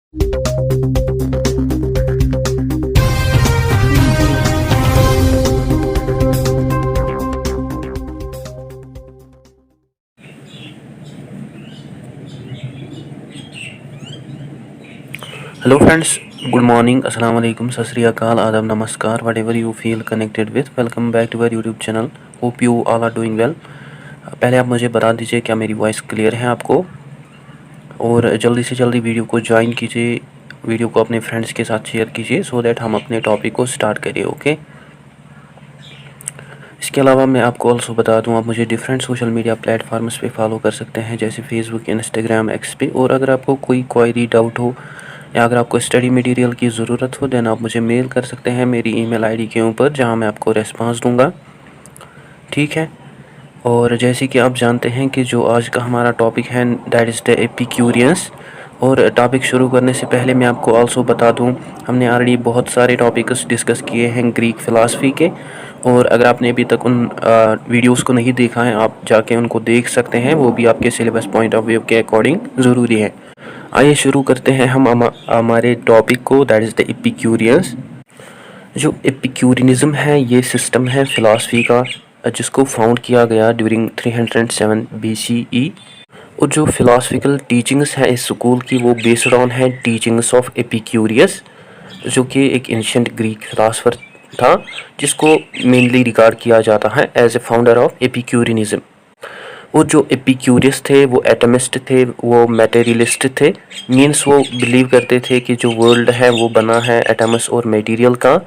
Hello friends, good morning, assalamu alaikum, sat sri akal, adab, namaskar, whatever you feel connected with. Welcome back to our YouTube channel. Hope you all are doing well. पहले आप मुझे बता दीजिए क्या मेरी voice clear है आपको, और जल्दी से जल्दी वीडियो को ज्वाइन कीजिए, वीडियो को अपने फ्रेंड्स के साथ शेयर कीजिए सो दैट हम अपने टॉपिक को स्टार्ट करें। ओके। इसके अलावा मैं आपको ऑल्सो बता दूं, आप मुझे डिफरेंट सोशल मीडिया प्लेटफार्म्स पे फॉलो कर सकते हैं, जैसे फेसबुक, इंस्टाग्राम, एक्स पे। और अगर आपको कोई क्वेरी, डाउट हो या अगर आपको स्टडी मटेरियल की ज़रूरत हो देन आप मुझे मेल कर सकते हैं मेरी ईमेल आईडी के ऊपर, जहां मैं आपको रेस्पॉन्स दूंगा। ठीक है। और जैसे कि आप जानते हैं कि जो आज का हमारा टॉपिक है दैट इज़ द एपिक्यूरियंस। और टॉपिक शुरू करने से पहले मैं आपको ऑल्सो बता दूं, हमने ऑलरेडी बहुत सारे टॉपिक्स डिस्कस किए हैं ग्रीक फ़िलासफ़ी के, और अगर आपने अभी तक उन वीडियोस को नहीं देखा है आप जाके उनको देख सकते हैं, वो भी आपके सिलेबस पॉइंट ऑफ व्यू के अकॉर्डिंग ज़रूरी है। आइए शुरू करते हैं हम हमारे टॉपिक को, दैट इज़ द एपिक्यूरियंस। जो एपिक्यूरियनिज़्म है ये सिस्टम है फ़िलासफ़ी का जिसको फाउंड किया गया ड्यूरिंग 307 BCE। और जो फ़िलासफ़िकल टीचिंग्स है इस स्कूल की वो बेस्ड ऑन है टीचिंग्स ऑफ एपिक्यूरियस, जो कि एक एंशिएंट ग्रीक फ़िलासफ़र था जिसको मेनली रिगार्ड किया जाता है एज ए फाउंडर ऑफ एपिक्यूरियनिज़्म। और जो एपिक्यूरियस थे वो एटमिस्ट थे, वो मटेरियलिस्ट थे। मीन्स वो बिलीव करते थे कि जो वर्ल्ड है वो बना है एटम्स और मटेरियल का।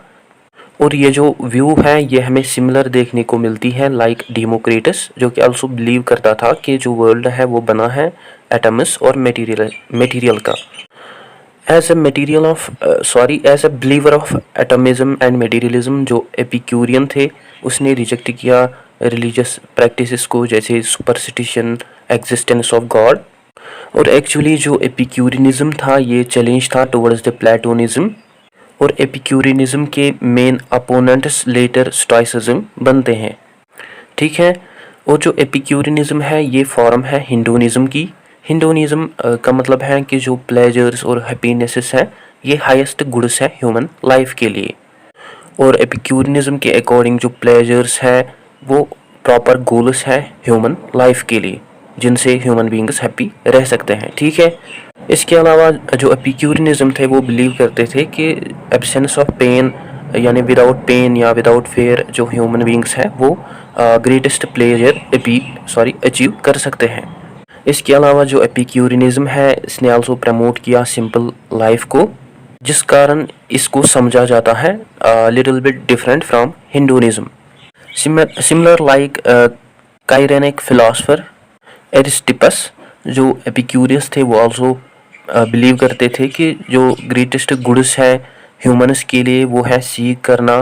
और ये जो व्यू है ये हमें सिमिलर देखने को मिलती है लाइक डेमोक्रिटस, जो कि आल्सो बिलीव करता था कि जो वर्ल्ड है वो बना है एटम्स और मटेरियल का। As a believer of atomism and materialism, जो एपिक्यूरियन थे उसने रिजेक्ट किया रिलीजियस प्रैक्टिसेस को, जैसे सुपरस्टिशन, एग्जिस्टेंस ऑफ गॉड। और एक्चुअली जो एपिक्यूरियनिज्म था ये चैलेंज था टुवर्ड्स द प्लेटोनिज्म। और एपिक्यूरियनिज्म के मेन अपोनेंट्स लेटर स्टोइसिज्म बनते हैं। ठीक है। और जो एपिक्यूरियनिज्म है ये फॉर्म है हिंदुइज्म की। हिंदुइज्म का मतलब है कि जो प्लेजर्स और हैप्पीनेसेस है ये हाईएस्ट गुड्स है ह्यूमन लाइफ के लिए। और एपिक्यूरियनिज्म के अकॉर्डिंग जो प्लेजर्स है वो प्रॉपर गोल्स है ह्यूमन लाइफ के लिए, जिनसे ह्यूमन बींग्स हैप्पी रह सकते हैं। ठीक है। इसके अलावा जो एपिक्यूरियनिज्म थे वो बिलीव करते थे कि एब्सेंस ऑफ पेन यानी विदाउट पेन या विदाउट फेयर जो ह्यूमन बींग्स है वो ग्रेटेस्ट प्लेजर अचीव कर सकते हैं। इसके अलावा जो एपिक्यूरियनिज्म है इसने आल्सो प्रमोट किया सिंपल लाइफ को, जिस कारण इसको समझा जाता है little bit different from Hinduism. Similar like Cyrenaic philosopher Aristippus, जो एपिक्यूरियस थे वो आल्सो बिलीव करते थे कि जो ग्रेटेस्ट गुड्स है ह्यूमंस के लिए वो है सीख करना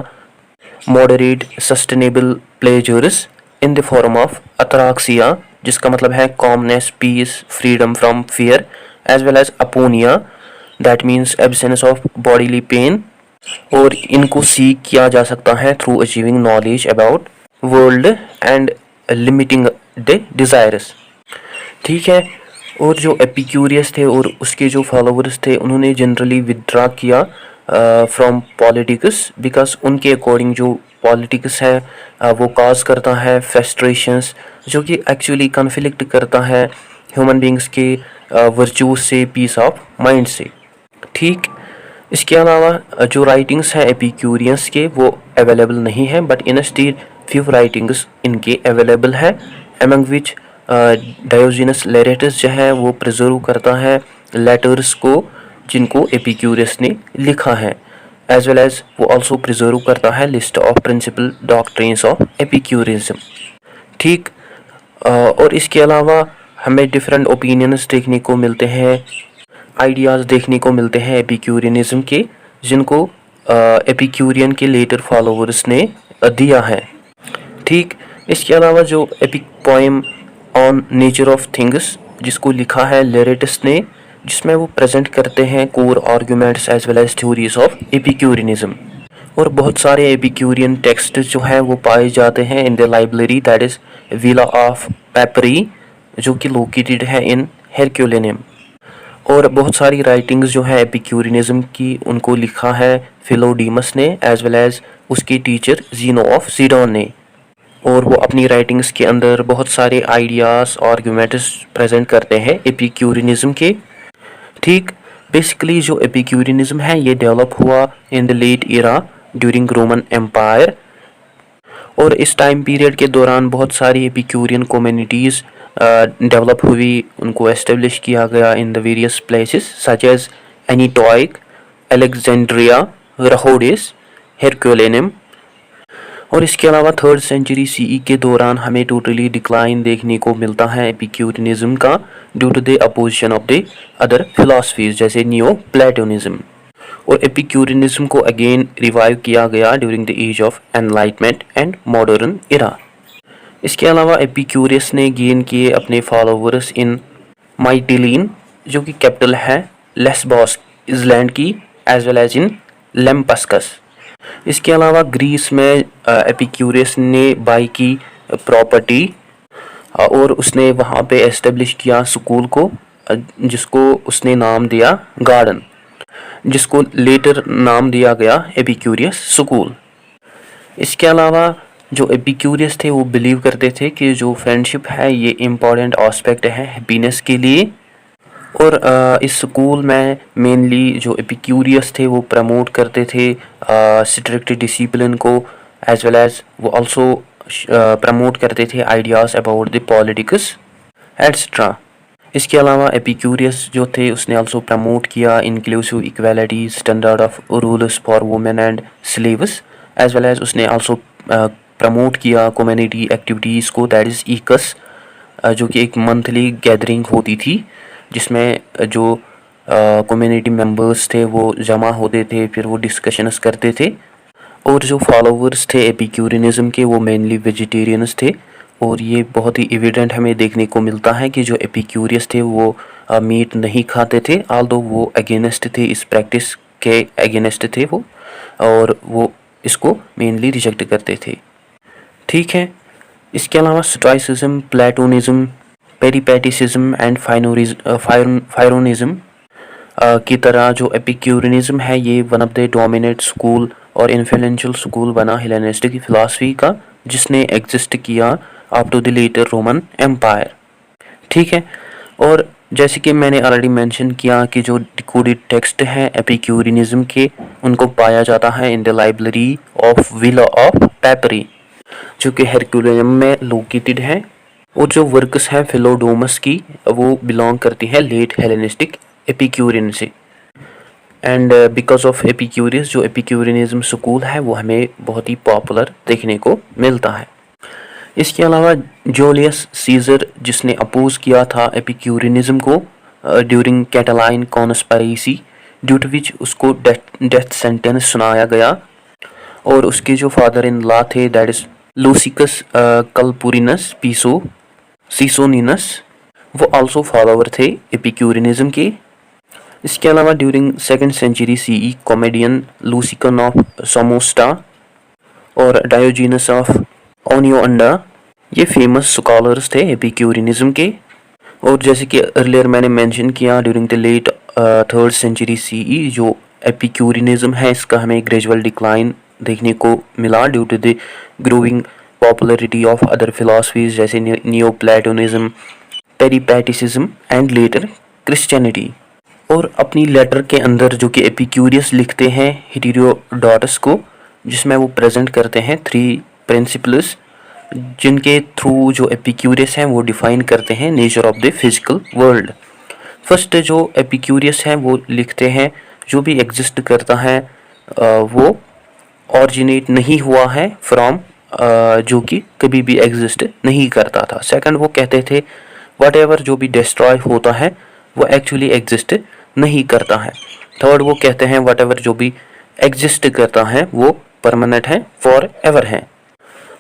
moderate sustainable pleasures in the form of ataraxia, जिसका मतलब है calmness, peace, freedom from fear, as well as aponia, that means absence of bodily pain. और इनको सीख किया जा सकता है through achieving knowledge about world and limiting the desires. ठीक है। और जो एपिक्यूरियस थे और उसके जो फॉलोवर्स थे उन्होंने जनरली विदड्रा किया फ्रॉम पॉलिटिक्स, बिकॉज उनके अकॉर्डिंग जो पॉलिटिक्स है वो काज करता है फ्रस्ट्रेशंस, जो कि एक्चुअली कन्फ्लिक्ट करता है ह्यूमन बींग्स के वर्चूज से, पीस ऑफ माइंड से। ठीक। इसके अलावा जो राइटिंग्स हैं एपिक्यूरियंस के वो अवेलेबल नहीं है, बट इंस्टीड फ्यू राइटिंग्स इनके अवेलेबल है, एमंग विच डायोजेनस लेरेटस जो है वो प्रिजर्व करता है लेटर्स को जिनको एपिक्यूरियस ने लिखा है, एज वेल एज वो आल्सो प्रिजर्व करता है list of principal doctrines of Epicurism. ठीक। और इसके अलावा हमें डिफरेंट ओपिनियंस देखने को मिलते हैं, आइडियाज़ देखने को मिलते हैं एपिक्यूरियनिज्म के, जिनको एपिक्यूरियन के लेटर फॉलोवर्स ने दिया है। ठीक। इसके अलावा जो epic poem on nature of things जिसको लिखा है लेरेटस ने, जिसमें वो प्रेजेंट करते हैं core arguments as well as theories of Epicureanism. और बहुत सारे एपिक्यूरियन टेक्स्ट जो हैं वो पाए जाते हैं in the library, that is villa of peppery, जो कि लोकेटेड है इन हेरक्यूलेनियम। और बहुत सारी राइटिंग्स जो है एपिक्यूरियनिज्म की उनको लिखा है फिलोडीमस ने एज वेल एज उसके टीचर जीनो ऑफ सीडोन ने। और वो अपनी राइटिंग्स के अंदर बहुत सारे आइडियाज़ आर्गूमेंट्स प्रेजेंट करते हैं एपिक्यूरियनिज्म के। ठीक, बेसिकली जो एपिक्यूरियनिज्म है ये डेवलप हुआ in the late era during Roman empire. और इस टाइम पीरियड के दौरान बहुत सारी एपिक्यूरियन कम्युनिटीज़ डेवलप हुई, उनको एस्टेब्लिश किया गया in the various places such as Antioch, Alexandria, Rhodes, Herculaneum. और इसके अलावा 3rd सेंचुरी सीई के दौरान हमें टोटली डिक्लाइन देखने को मिलता है एपिक्यूरियनिज्म का due to the opposition of the other philosophies जैसे नियो प्लेटोनिज्म। और एपिक्यूरियनिज्म को अगेन रिवाइव किया गया during the age of enlightenment and modern era. इसके अलावा एपिक्यूरियस ने गेन किए अपने फॉलोवर्स इन माइटिलीन जो कि कैपिटल है लेस्बोस इसलैंड की, एज वेल एज इन लेम्पस्कस। इसके अलावा ग्रीस में एपिक्यूरियस ने बाई की प्रॉपर्टी और उसने वहाँ पे एस्टेब्लिश किया स्कूल को जिसको उसने नाम दिया गार्डन, जिसको लेटर नाम दिया गया एपिक्यूरियस स्कूल। इसके अलावा जो एपिक्यूरियस थे वो बिलीव करते थे कि जो फ्रेंडशिप है ये इम्पॉर्टेंट एस्पेक्ट है हैप्पीनेस के लिए। और इस स्कूल में मेनली जो एपिक्यूरियस थे वो प्रमोट करते थे स्ट्रिक्ट डिसिप्लिन को, एज वेल एज वो आल्सो प्रमोट करते थे ideas about the politics etcetera. इसके अलावा एपिक्यूरियस जो थे उसने आल्सो प्रमोट किया inclusive equality, standard of rules for women and slaves, as well as उसने आल्सो प्रमोट किया कम्युनिटी एक्टिविटीज़ को, दैट इज़ ईकस, जो कि एक मंथली गैदरिंग होती थी जिसमें जो कम्युनिटी मेंबर्स थे वो जमा होते थे, फिर वो डिस्कशंस करते थे। और जो फॉलोवर्स थे एपिक्यूरियनिज्म के वो मेनली वेजिटेरियंस थे। और ये बहुत ही एविडेंट हमें देखने को मिलता है कि जो एपिक्यूरियस थे वो मीट नहीं खाते थे, आल्दो वो अगेंस्ट थे, इस प्रैक्टिस के अगेंस्ट थे वो, और वो इसको मेनली रिजेक्ट करते थे। ठीक है, इसके अलावा स्टोइसिज्म, प्लेटोनिज्म, पेरिपेटिसिज्म एंड फायरोनिज्म की तरह जो एपिक्यूरियनिज्म है ये one of the dominate school और इन्फ्लुएंशियल स्कूल बना हेलेनिस्टिक फिलॉसफी का, जिसने एग्जिस्ट किया up to the later Roman empire. ठीक है, और जैसे कि मैंने ऑलरेडी मेंशन किया कि जो डिकोडेड टेक्स्ट है एपिक्यूरियनिज्म के उनको पाया जाता है in the library of villa of peppery जो कि हेरक्यूलेनम में लोकेटेड है। और जो वर्क्स है फिलोडोमस की वो बिलोंग करती है लेट हेलेनिस्टिक एपिक्यूरियन से। एंड बिकॉज ऑफ एपिक्यूरियस जो एपिक्यूरियनिज्म स्कूल है वो हमें बहुत ही पॉपुलर देखने को मिलता है। इसके अलावा जूलियस सीजर जिसने अपोज किया था एपिक्यूरियनिज्म को during Catiline conspiracy, due to which उसको डेथ सेंटेंस सुनाया गया। और उसके जो फादर इन लॉ थे that is Lucius Calpurnius Piso Caesoninus, वो आल्सो फॉलोवर थे एपिक्यूरियनिज्म के। इसके अलावा during 2nd century CE comedian Lucian of Samosata और डायोजीनस ऑफ ओनियोंडा ये फेमस स्कॉलर्स थे एपिक्यूरियनिज्म के। और जैसे कि अर्लियर मैंने मेंशन किया during the late 3rd century CE जो एपिक्यूरियनिज्म है इसका हमें ग्रेजुअल डिक्लाइन देखने को मिला due to the growing popularity of other philosophies जैसे neo Platonism, पेरिपेटिसिज्म and later Christianity. और अपनी लेटर के अंदर जो कि एपिक्यूरियस लिखते हैं हेटेरोडोटस को, जिसमें वो प्रेजेंट करते हैं 3 प्रिंसिपल्स जिनके थ्रू जो एपिक्यूरियस हैं वो डिफाइन करते हैं nature of the physical world. First जो एपिक्यूरियस हैं वो लिखते हैं जो भी एग्जिस्ट करता है वो ऑरिजिनेट नहीं हुआ है फ्रॉम जो कि कभी भी एग्जिस्ट नहीं करता था। सेकंड वो कहते थे व्हाटएवर जो भी डिस्ट्रॉय होता है वो एक्चुअली एग्जिस्ट नहीं करता है। थर्ड वो कहते हैं व्हाटएवर जो भी एग्जिस्ट करता है वो परमानेंट है, फॉर एवर है।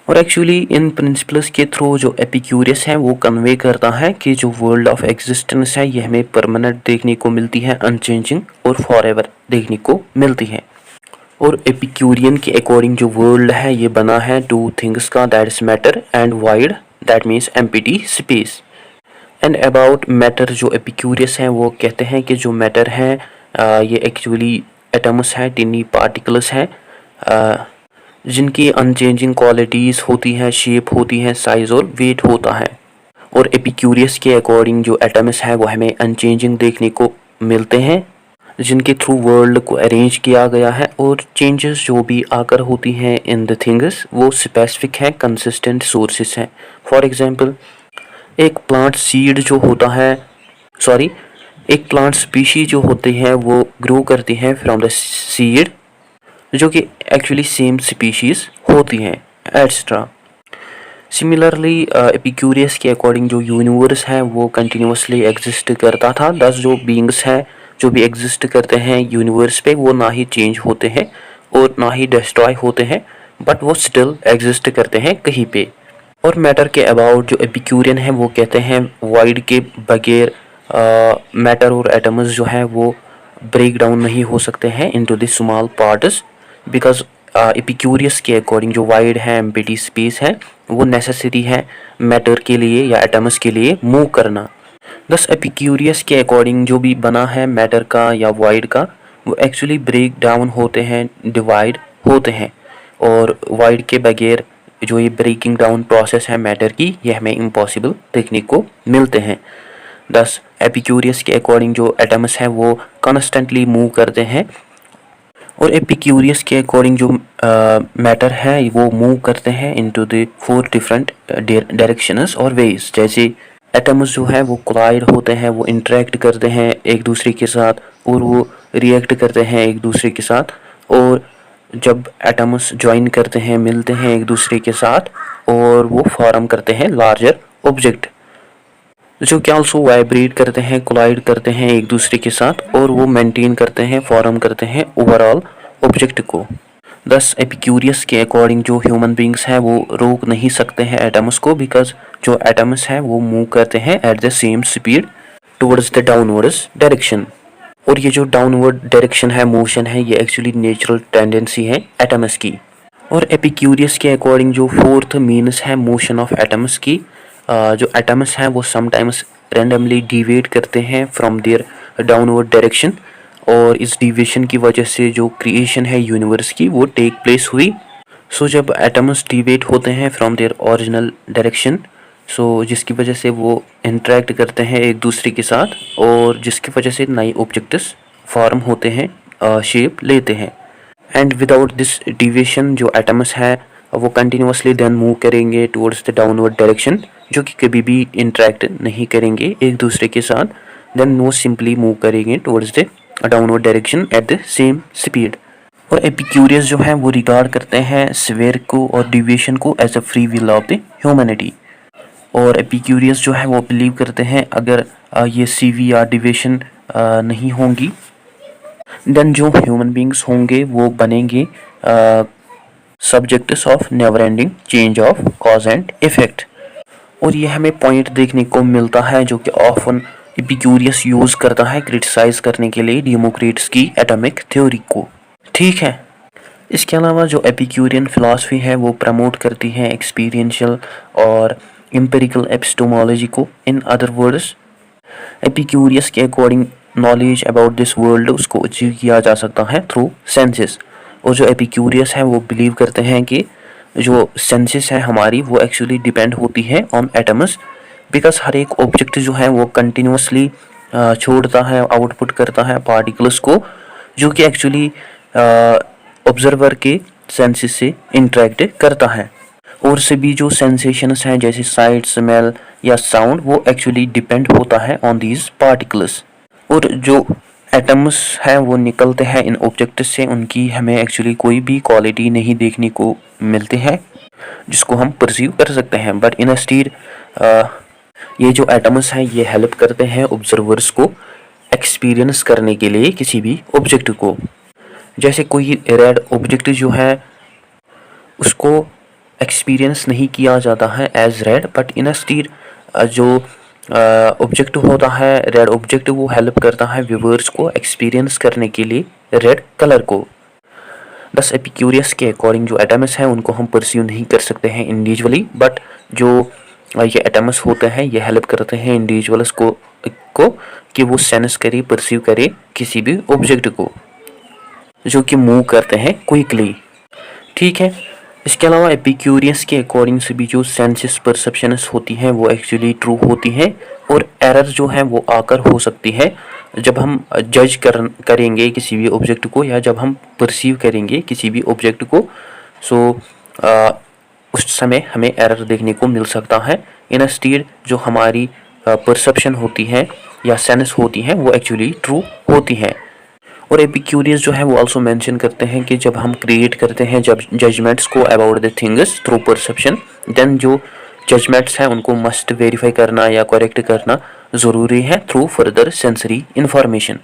और एक्चुअली इन प्रिंसिपल्स के थ्रू जो एपिक्यूरियस है वो कन्वे करता है कि जो वर्ल्ड ऑफ एग्जिस्टेंस है ये हमें परमानेंट देखने को मिलती है, अनचेंजिंग और फॉर एवर देखने को मिलती है। और एपिक्यूरियन के अकॉर्डिंग जो वर्ल्ड है ये बना है 2 थिंग्स का, that is matter and wide, that means empty space. And about matter, जो एपिक्यूरियस हैं वो कहते हैं कि जो मैटर हैं ये एक्चुअली एटम्स हैं, टिनी पार्टिकल्स हैं जिनकी अनचेंजिंग क्वालिटीज़ होती हैं, शेप होती हैं, साइज़ और वेट होता है। और एपिक्यूरियस के अकॉर्डिंग जो एटम्स हैं वो हमें अनचेंजिंग देखने को मिलते हैं, जिनके थ्रू वर्ल्ड को अरेंज किया गया है, और चेंजेस जो भी आकर होती हैं इन द थिंग्स वो स्पेसिफिक हैं, कंसिस्टेंट सोर्सेस हैं। फॉर एग्जांपल एक प्लांट सीड जो होता है, सॉरी एक प्लांट स्पीशी जो होती है वो ग्रो करती है फ्रॉम द सीड, जो कि एक्चुअली सेम स्पीशीज़ होती हैं, एट्सट्रा। सिमिलरली एपिक्यूरियस के अकॉर्डिंग जो यूनिवर्स है वो कंटिन्यूसली एग्जिस्ट करता था, दस जो बींग्स हैं जो भी एग्जिस्ट करते हैं यूनिवर्स पे वो ना ही चेंज होते हैं और ना ही डिस्ट्रॉय होते हैं, बट वो स्टिल एग्जिस्ट करते हैं कहीं पे। और मैटर के अबाउट जो एपिक्यूरियन है वो कहते हैं वाइड के बगैर मैटर और एटम्स जो है वो ब्रेक डाउन नहीं हो सकते हैं into the small parts, because Epicurus के अकॉर्डिंग जो वाइड है एम्प्टी स्पेस है वो नेसेसरी है मैटर के लिए या एटम्स के लिए मूव करना। दस एपिक्यूरियस के अकॉर्डिंग जो भी बना है मैटर का या वाइड का वो एक्चुअली ब्रेक डाउन होते हैं, डिवाइड होते हैं, और वाइड के बगैर जो ये ब्रेकिंग डाउन प्रोसेस है मैटर की ये हमें इम्पॉसिबल देखने को मिलते हैं। दस एपिक्यूरियस के अकॉर्डिंग जो एटम्स हैं वो कॉन्स्टेंटली मूव करते हैं, और एपिक्यूरियस के अकॉर्डिंग जो मैटर है वो मूव करते हैं इनटू द 4 डिफरेंट डायरेक्शंस और वेज। जैसे एटम्स जो है वो कोलाइड होते हैं, वो इंटरेक्ट करते हैं एक दूसरे के साथ, और वो रिएक्ट करते हैं एक दूसरे के साथ, और जब एटम्स ज्वाइन करते हैं, मिलते हैं एक दूसरे के साथ, और वो फॉर्म करते हैं लार्जर ऑब्जेक्ट, जो कि आल्सो वाइब्रेट करते हैं, कोलाइड करते हैं एक दूसरे के साथ, और वो मेंटेन करते हैं, फॉर्म करते हैं ओवरऑल ऑब्जेक्ट को। दस एपिक्यूरियस के अकॉर्डिंग जो ह्यूमन बींग्स हैं वो रोक नहीं सकते हैं एटम्स को, बिकॉज जो एटम्स हैं वो मूव करते हैं at the same speed towards the downwards direction. और ये जो डाउनवर्ड डायरेक्शन है, मोशन है, ये एक्चुअली नेचुरल टेंडेंसी है एटम्स की। और एपिक्यूरियस के अकॉर्डिंग जो फोर्थ मीन्स है मोशन ऑफ एटम्स की, जो एटम्स हैं वो समटाइम्स रैंडमली डिविएट करते हैं फ्रॉम देयर डाउनवर्ड डायरेक्शन, और इस डिविएशन की वजह से जो क्रिएशन है यूनिवर्स की वो टेक प्लेस हुई। सो जब एटम्स डिविएट होते हैं फ्रॉम देयर ओरिजिनल डायरेक्शन, सो जिसकी वजह से वो इंटरेक्ट करते हैं एक दूसरे के साथ, और जिसकी वजह से नए ऑब्जेक्ट्स फॉर्म होते हैं, शेप लेते हैं। एंड विदाउट दिस डिविएशन जो एटम्स है वो कंटिन्यूसली देन मूव करेंगे टुवर्ड्स द डाउनवर्ड डायरेक्शन, जो कि कभी भी इंटरेक्ट नहीं करेंगे एक दूसरे के साथ, देन नो सिंपली मूव करेंगे towards the downward direction at the same speed. और एपिक्यूरियस जो है वो रिगार्ड करते हैं स्फीयर को और डिविएशन को as a free will of the humanity. और एपिक्यूरियस जो है वो बिलीव करते हैं अगर ये सीवी या डिविएशन नहीं होंगी, देन जो ह्यूमन बींग्स होंगे वो बनेंगे subjects of never ending change of cause and effect. और ये हमें पॉइंट देखने को मिलता है जो कि ऑफन एपिक्यूरियस यूज़ करता है क्रिटिसाइज करने के लिए डेमोक्रेट्स की एटॉमिक थ्योरी को। ठीक है, इसके अलावा जो एपिक्यूरियन फिलॉसफी है वो प्रमोट करती है एक्सपीरियंशियल और एम्पिरिकल एपिस्टेमोलॉजी को। इन अदर वर्ड्स, एपिक्यूरियस के according knowledge about this world उसको अचीव किया जा सकता है थ्रू सेंसेस। और जो एपिक्यूरियस है वो बिलीव करते हैं कि जो सेंसेस है हमारी वो एक्चुअली डिपेंड होती है ऑन एटम्स, बिकॉज हर एक ऑब्जेक्ट जो है वो कंटिन्यूसली छोड़ता है, आउटपुट करता है पार्टिकल्स को, जो कि एक्चुअली ऑब्जर्वर के सेंसेस से इंटरेक्ट करता है। और सभी जो सेंसेशंस हैं जैसे साइट, स्मेल या साउंड वो एक्चुअली डिपेंड होता है ऑन दीज पार्टिकल्स। और जो एटम्स हैं वो निकलते हैं इन ऑब्जेक्ट्स से, उनकी हमें एक्चुअली कोई भी क्वालिटी नहीं देखने को मिलती है जिसको हम परसीव कर सकते हैं, बट इन स्टीड ये जो एटम्स हैं ये हेल्प करते हैं ऑब्जर्वर्स को एक्सपीरियंस करने के लिए किसी भी ऑब्जेक्ट को। जैसे कोई रेड ऑब्जेक्ट जो है उसको एक्सपीरियंस नहीं किया जाता है as red, but instead जो ऑब्जेक्ट होता है रेड ऑब्जेक्ट वो हेल्प करता है व्यूअर्स को एक्सपीरियंस करने के लिए रेड कलर को। दस एपिक्यूरियस के अकॉर्डिंग जो एटम्स हैं उनको हम परसीव नहीं कर सकते हैं इंडिविजुअली, बट जो ये एटम्स होते हैं, ये हेल्प करते हैं इंडिविजुअल्स को कि वो सेंस करे, परसीव करे किसी भी ऑब्जेक्ट को जो कि मूव करते हैं क्विकली। ठीक है। इसके अलावा एपिक्यूरियंस के अकॉर्डिंग से भी जो सेंसेस परसेप्शंस होती हैं वो एक्चुअली ट्रू होती हैं, और एरर जो है वो आकर हो सकती है जब हम जज करेंगे किसी भी ऑब्जेक्ट को, या जब हम परसीव करेंगे किसी भी ऑब्जेक्ट को। सो उस समय हमें एरर देखने को मिल सकता है। इंस्टेड जो हमारी परसेप्शन होती है या सेंस होती हैं वो एक्चुअली ट्रू होती हैं। और एपिक्यूरियस जो है वो ऑल्सो मेंशन करते हैं कि जब हम क्रिएट करते हैं जब जजमेंट्स को about the things through perception, then जो जजमेंट्स हैं उनको मस्ट वेरीफाई करना या करेक्ट करना ज़रूरी है through further sensory information.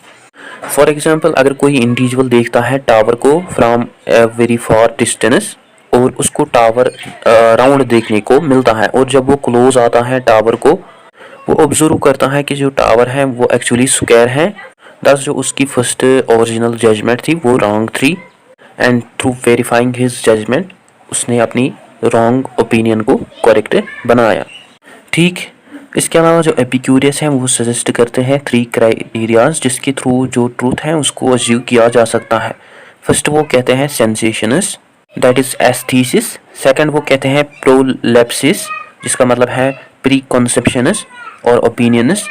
For example, अगर कोई इंडिविजुअल देखता है टावर को from a very far distance और उसको टावर राउंड देखने को मिलता है, और जब वो क्लोज आता है टावर को, वो ऑब्जर्व करता है कि जो टावर है वो एक्चुअली स्क्वायर है। दस जो उसकी फर्स्ट ओरिजिनल जजमेंट थी वो रॉन्ग थी, and through verifying his judgement उसने अपनी रॉन्ग ओपिनियन को करेक्ट बनाया। ठीक। इसके अलावा जो एपिक्यूरियस हैं वो सजेस्ट करते हैं 3 क्राइटेरियाज जिसके थ्रू जो ट्रूथ है उसको अज्यूम किया जा सकता है। फर्स्ट वो कहते हैं सेंसेशनस, दैट इज एस्थीसिस। सेकंड वो कहते हैं प्रोलेप्सिस, जिसका मतलब है प्री कॉन्सेप्शनस और ओपिनियनस,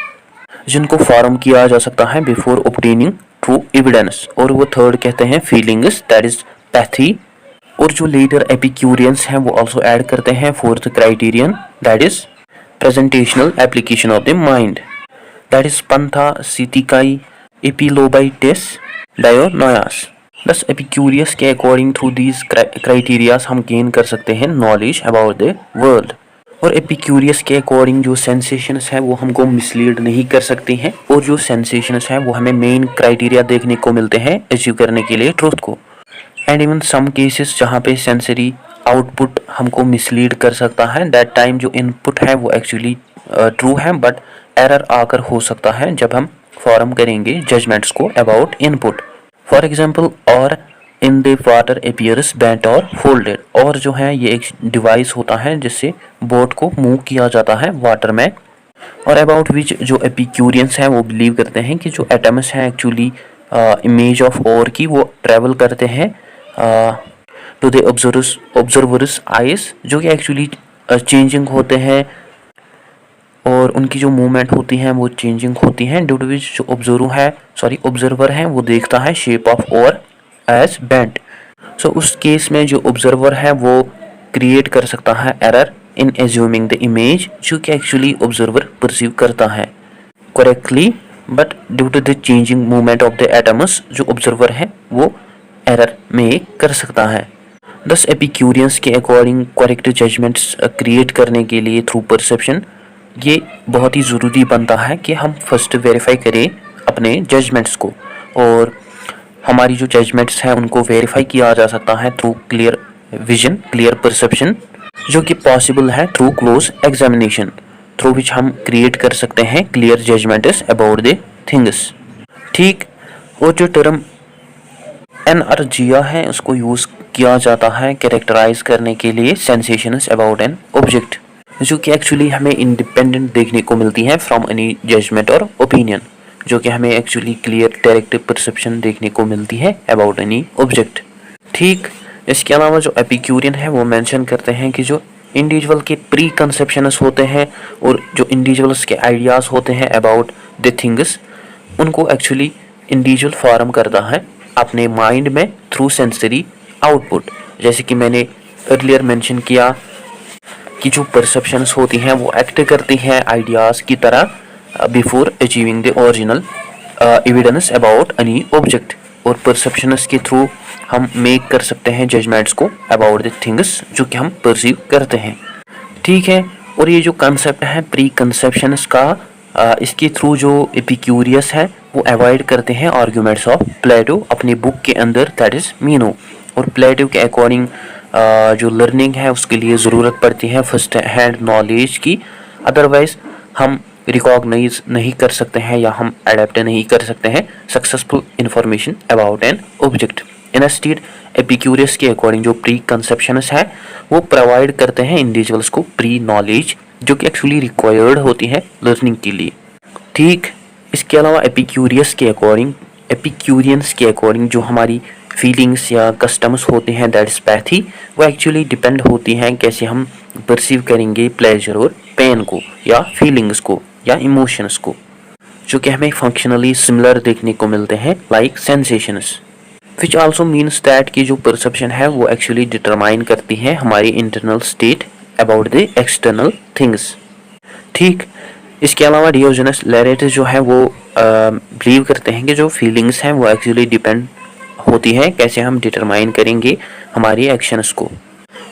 जिनको फॉर्म किया जा सकता है बिफोर ऑब्टेनिंग ट्रू एविडेंस। और वो थर्ड कहते हैं फीलिंग्स, दैट इज पैथी। और जो लेटर एपिक्यूरियंस हैं वो ऑल्सो ऐड करते हैं fourth criterion, that is presentational application of the mind, that is पंथा सितिकाई एपिलोबाइटिस डायोनोयास। बस एपिक्यूरियस के अकॉर्डिंग थ्रू दीज क्राइटेरियाज हम गेन कर सकते हैं नॉलेज अबाउट द वर्ल्ड। और एपिक्यूरियस के अकॉर्डिंग जो सेंसेशंस है वो हमको मिसलीड नहीं कर सकती हैं, और जो सेंसेशंस है वो हमें मेन क्राइटेरिया देखने को मिलते हैं अचीव करने के लिए ट्रूथ को। एंड इवन सम केसेस जहाँ पे सेंसरी आउटपुट हमको मिसलीड कर सकता है, दैट टाइम जो इनपुट है वो एक्चुअली ट्रू है, बट एरर आकर हो सकता है जब हम फॉर्म करेंगे जजमेंट्स को अबाउट इनपुट। फॉर एग्जाम्पल, और in the water appears bent और फोल्डेड। और जो है ये एक डिवाइस होता है जिससे बोट को मूव किया जाता है वाटर में, और अबाउट विच जो एपिक्यूरियंस हैं वो बिलीव करते हैं कि जो एटम्स हैं एक्चुअली इमेज ऑफ और की वो ट्रेवल करते हैं टू द ऑब्जर्वर्स आइज, जो कि एक्चुअली चेंजिंग होते हैं, और उनकी जो मूवमेंट होती हैं वो चेंजिंग होती हैं, ड्यू टू विच जो ऑब्जर्वर है वो देखता है शेप ऑफ और एज बेंट। सो उस केस में जो ऑब्जर्वर है वो क्रिएट कर सकता है error in assuming the image, जो कि एक्चुअली ऑब्जर्वर परसीव करता है correctly, but due to the changing movement of the atoms जो ऑब्जर्वर है वो एरर मेक कर सकता है। दस एपिक्यूरियंस के अकॉर्डिंग करेक्ट जजमेंट्स क्रिएट करने के लिए थ्रू परसेप्शन ये बहुत ही ज़रूरी बनता है कि हम फर्स्ट वेरीफाई करें अपने जजमेंट्स को, और हमारी जो जजमेंट्स हैं उनको वेरीफाई किया जा सकता है through clear vision, clear perception, जो कि पॉसिबल है through close examination, through which हम क्रिएट कर सकते हैं clear judgements about the things. ठीक। और जो टर्म एनर्जिया है उसको यूज़ किया जाता है कैरेक्टराइज करने के लिए सेंसेशंस अबाउट एन ऑब्जेक्ट, जो कि एक्चुअली हमें इंडिपेंडेंट देखने को मिलती है फ्रॉम एनी जजमेंट और ओपिनियन, जो कि हमें एक्चुअली क्लियर डायरेक्ट परसेप्शन देखने को मिलती है अबाउट एनी ऑब्जेक्ट। ठीक। इसके अलावा जो एपिक्यूरियन है वो मेंशन करते हैं कि जो इंडिविजुअल के प्री कंसेप्शंस होते हैं और जो इंडिविजुअल्स के आइडियाज़ होते हैं अबाउट द थिंग्स, उनको एक्चुअली इंडिविजुअल फॉर्म करता है अपने माइंड में थ्रू सेंसरी आउटपुट। जैसे कि मैंने अर्लियर मेंशन किया कि जो परसेप्शंस होती हैं वो एक्ट करती हैं आइडियाज़ की तरह before achieving the original evidence about any object, और परसेप्शंस के थ्रू हम मेक कर सकते हैं जजमेंट्स को अबाउट द थिंग्स जो कि हम परसीव करते हैं। ठीक है। और ये जो कंसेप्ट है प्री कंसेप्शंस का, इसके थ्रू जो एपिक्यूरियस है वो अवॉइड करते हैं आर्ग्यूमेंट्स ऑफ प्लेटो अपनी बुक के अंदर, दैट इज मीनो। और प्लेटो के अकॉर्डिंग जो लर्निंग है उसके लिए ज़रूरत पड़ती है फर्स्ट हैंड नॉलेज की, अदरवाइज हम रिकॉग्नाइज नहीं कर सकते हैं या हम अडेप्ट नहीं कर सकते हैं successful information about an object. Instead Epicurus के अकॉर्डिंग जो प्री कंसेप्शंस है वो प्रोवाइड करते हैं इंडिविजुअल्स को प्री नॉलेज जो कि एक्चुअली रिक्वायर्ड होती है लर्निंग के लिए। ठीक, इसके अलावा एपिक्यूरियंस के अकॉर्डिंग जो हमारी फीलिंग्स या कस्टम्स होते हैं, दैट इज पैथी, वो एक्चुअली डिपेंड होती हैं कैसे हम परसीव करेंगे प्लेजर और पेन को, या फीलिंग्स को, या इमोशंस को, जो कि हमें फंक्शनली सिमिलर देखने को मिलते हैं like sensations, which also means that की जो परसेप्शन है वो एक्चुअली डिटरमाइन करती है हमारी internal state about the external things. ठीक, इसके अलावा डियोजेनस लैरेटस जो है वो बिलीव करते हैं कि जो फीलिंग्स हैं वो एक्चुअली डिपेंड होती है कैसे हम डिटरमाइन करेंगे हमारी एक्शंस को।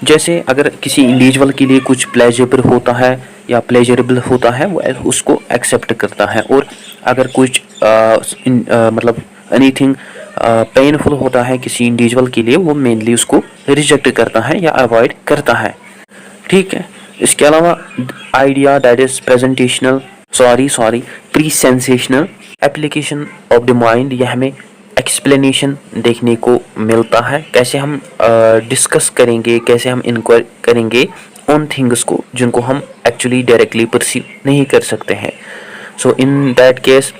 जैसे अगर किसी इंडिविजुअल के लिए कुछ प्लेजरेबल होता है या प्लेजरेबल होता है वो उसको एक्सेप्ट करता है, और अगर कुछ मतलब एनीथिंग पेनफुल होता है किसी इंडिविजुअल के लिए वो मेनली उसको रिजेक्ट करता है या अवॉइड करता है। ठीक है, इसके अलावा idea that is presentational pre sensational application of the mind, यह हमें एक्सप्लेनेशन देखने को मिलता है कैसे हम डिस्कस करेंगे, कैसे हम इंक्वायर करेंगे उन थिंग्स को जिनको हम एक्चुअली डायरेक्टली परसीव नहीं कर सकते हैं। सो इन दैट केस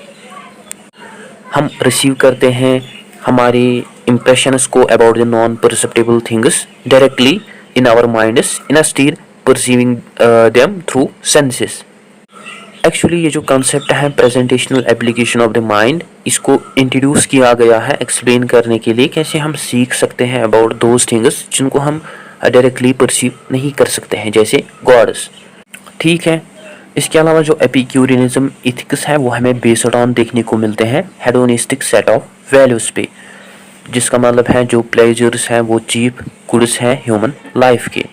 हम रिसीव करते हैं हमारे इम्प्रेशंस को about the non perceptible things directly in our minds instead perceiving them through senses. Actually ये जो कंसेप्ट है presentational application of the mind, इसको इंट्रोड्यूस किया गया है एक्सप्लेन करने के लिए कैसे हम सीख सकते हैं अबाउट दोज थिंग्स जिनको हम डायरेक्टली परसीव नहीं कर सकते हैं, जैसे गॉड्स। ठीक है, इसके अलावा जो एपिक्यूरियनिज्म इथिक्स है वो हमें बेस्ड ऑन देखने को मिलते हैं हेडोनिस्टिक सेट ऑफ वैल्यूज पे, जिसका मतलब है जो प्लेजर्स हैं वो चीप गुड्स हैं ह्यूमन लाइफ के।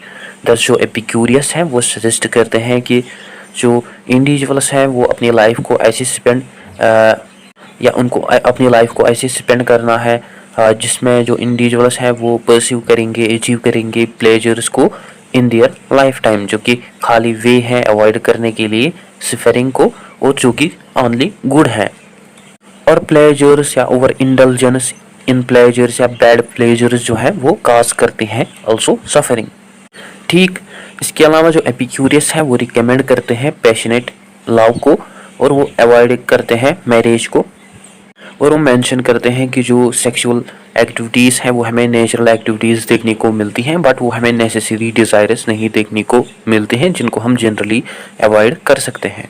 दस जो एपिक्यूरियस हैं वो सजेस्ट करते हैं कि जो इंडिविजुअल्स हैं वो अपनी लाइफ को ऐसे स्पेंड या उनको अपनी लाइफ को ऐसे स्पेंड करना है जिसमें जो इंडिविजुअल्स हैं वो परसीव करेंगे, अचीव करेंगे प्लेजर्स को इन दियर लाइफ टाइम, जो कि खाली वे हैं अवॉइड करने के लिए सफरिंग को, और जो कि ओनली गुड है। और प्लेजर्स या ओवर इंडल्जेंस इन प्लेजर्स या बैड प्लेजर्स जो है वो काज करते हैं ऑल्सो सफरिंग। ठीक, इसके अलावा जो एपिक्यूरियस है वो रिकमेंड करते हैं पैशनेट लव को, और वो अवॉइड करते हैं मैरिज को, और वो मेंशन करते हैं कि जो सेक्सुअल एक्टिविटीज़ हैं वो हमें नेचुरल एक्टिविटीज़ देखने को मिलती हैं, बट वो हमें नेसेसरी डिज़ायरस नहीं देखने को मिलते हैं जिनको हम जनरली अवॉइड कर सकते हैं।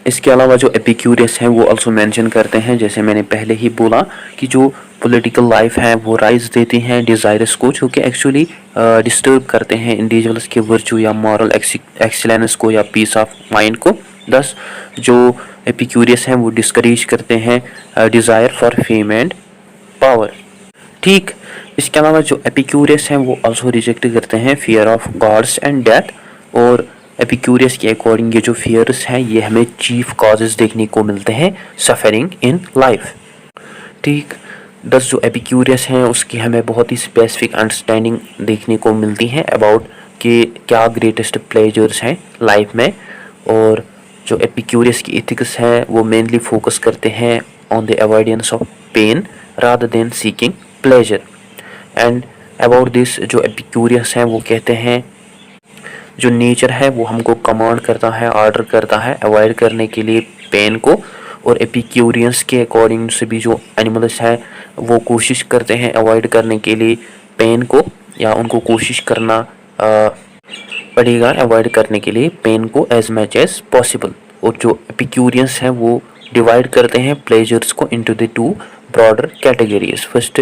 इसके अलावा जो एपिक्यूरियस हैं वो ऑल्सो मेंशन करते हैं, जैसे मैंने पहले ही बोला, कि जो पॉलिटिकल लाइफ है वो राइज देती हैं डिज़ायर्स को, जो कि एक्चुअली डिस्टर्ब करते हैं इंडिविजुअल्स के वर्चू या मॉरल एक्सीलेंस को या पीस ऑफ माइंड को। दस जो एपिक्यूरियस हैं वो डिस्करेज करते हैं desire for fame and power. ठीक, इसके अलावा जो एपिक्यूरियस हैं वो ऑल्सो रिजेक्ट करते हैं fear of gods and death, और एपिक्यूरियस के अकॉर्डिंग ये जो फियर्स हैं ये हमें चीफ कॉजेज देखने को मिलते हैं सफरिंग इन लाइफ। ठीक, 10 जो एपिक्यूरियस हैं उसकी हमें बहुत ही स्पेसिफिक अंडरस्टैंडिंग देखने को मिलती है अबाउट कि क्या ग्रेटेस्ट प्लेजर्स हैं लाइफ में, और जो एपिक्यूरियस की एथिक्स हैं वो मेनली फोकस करते हैं on the avoidance of pain rather than seeking pleasure. And about this जो एपिक्यूरियस हैं वो कहते हैं जो नेचर है वो हमको कमांड करता है, ऑर्डर करता है अवॉइड करने के लिए पेन को, और एपिक्यूरियंस के अकॉर्डिंग से भी जो एनिमल्स हैं वो कोशिश करते हैं अवॉइड करने के लिए पेन को, या उनको कोशिश करना पड़ेगा अवॉइड करने के लिए पेन को एज मच एज पॉसिबल। और जो एपिक्यूरियंस हैं वो डिवाइड करते हैं प्लेजर्स को into the to broader categories. First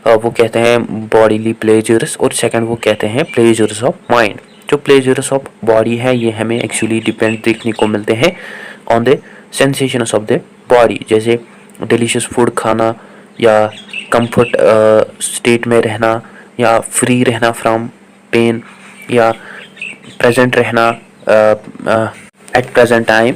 वो कहते हैं बॉडीली प्लेजर्स, और सेकंड वो कहते हैं प्लेजर्स ऑफ माइंड। जो प्लेजर्स ऑफ बॉडी है ये हमें एक्चुअली डिपेंड देखने को मिलते हैं on the sensations of the body, जैसे डिलीशियस फूड खाना, या कंफर्ट स्टेट में रहना, या फ्री रहना फ्रॉम पेन, या प्रेजेंट रहना एट प्रेजेंट टाइम।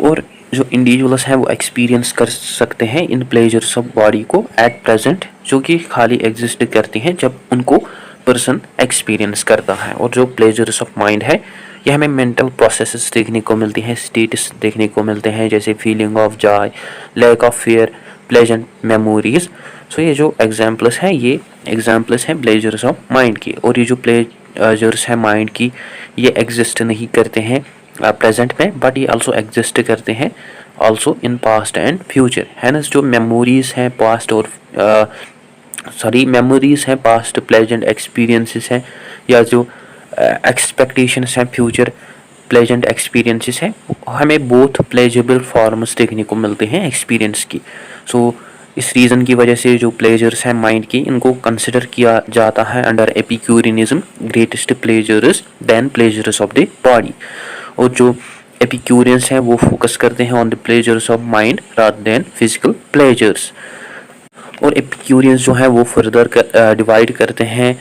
और जो इंडिविजुअल्स हैं वो एक्सपीरियंस कर सकते हैं इन प्लेजर्स ऑफ बॉडी को एट प्रेजेंट, जो कि खाली एग्जिस्ट करती हैं जब उनको पर्सन एक्सपीरियंस करता है। और जो प्लेजर्स ऑफ माइंड है ये हमें मेंटल प्रोसेसेस देखने को मिलती हैं, स्टेट्स देखने को मिलते हैं, जैसे feeling of joy, lack of fear, pleasant memories. So ये जो एग्जाम्पल्स हैं ये एग्जाम्पल्स हैं प्लेजर्स ऑफ माइंड की। और ये जो प्लेजर्स हैं माइंड की ये एग्जिस्ट नहीं करते हैं प्रेजेंट में, बट ये आल्सो एग्जिस्ट करते हैं also in past and future. है ना, जो मेमोरीज हैं पास्ट और मेमोरीज हैं पास्ट, प्लेजेंट एक्सपीरियंसेस हैं, या जो एक्सपेक्टेशंस हैं फ्यूचर प्लेजेंट एक्सपीरियंसेस हैं, हमें बोथ प्लेजेबल फॉर्म्स देखने को मिलते हैं एक्सपीरियंस की। सो इस रीज़न की वजह से जो प्लेजर्स हैं माइंड की, इनको कंसिडर किया जाता है under Epicureanism greatest pleasures than pleasures of the body. और जो एपिक्यूरियंस हैं वो फोकस करते हैं on the pleasures of mind rather than physical pleasures. और एपिक्यूरियंस जो है वो फर्दर डिवाइड करते हैं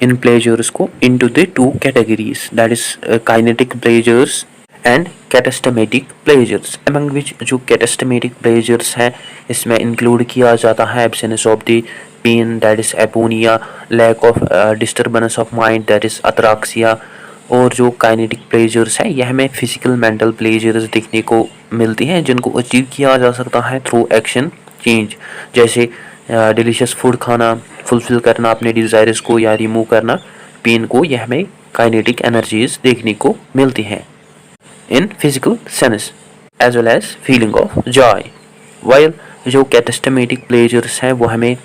इन प्लेजर्स को into the two categories, that is kinetic pleasures and katastematic pleasures, among which जो कैटास्टमेटिक प्लेजर्स हैं इसमें इंक्लूड किया जाता है absence of the pain, that is एपोनिया, lack of disturbance of mind, that is ataraxia. और जो kinetic pleasures हैं यह हमें फिजिकल मेंटल प्लेजर्स देखने को मिलती हैं जिनको अचीव किया जा सकता है थ्रू एक्शन चेंज, जैसे डिलीशियस फूड खाना, फुलफिल करना अपने डिज़ायर्स को या रिमूव करना पेन को, यह हमें काइनेटिक एनर्जीज देखने को मिलती हैं in physical sense as well as feeling of joy. While जो कैटास्टमेटिक प्लेजर्स हैं वो हमें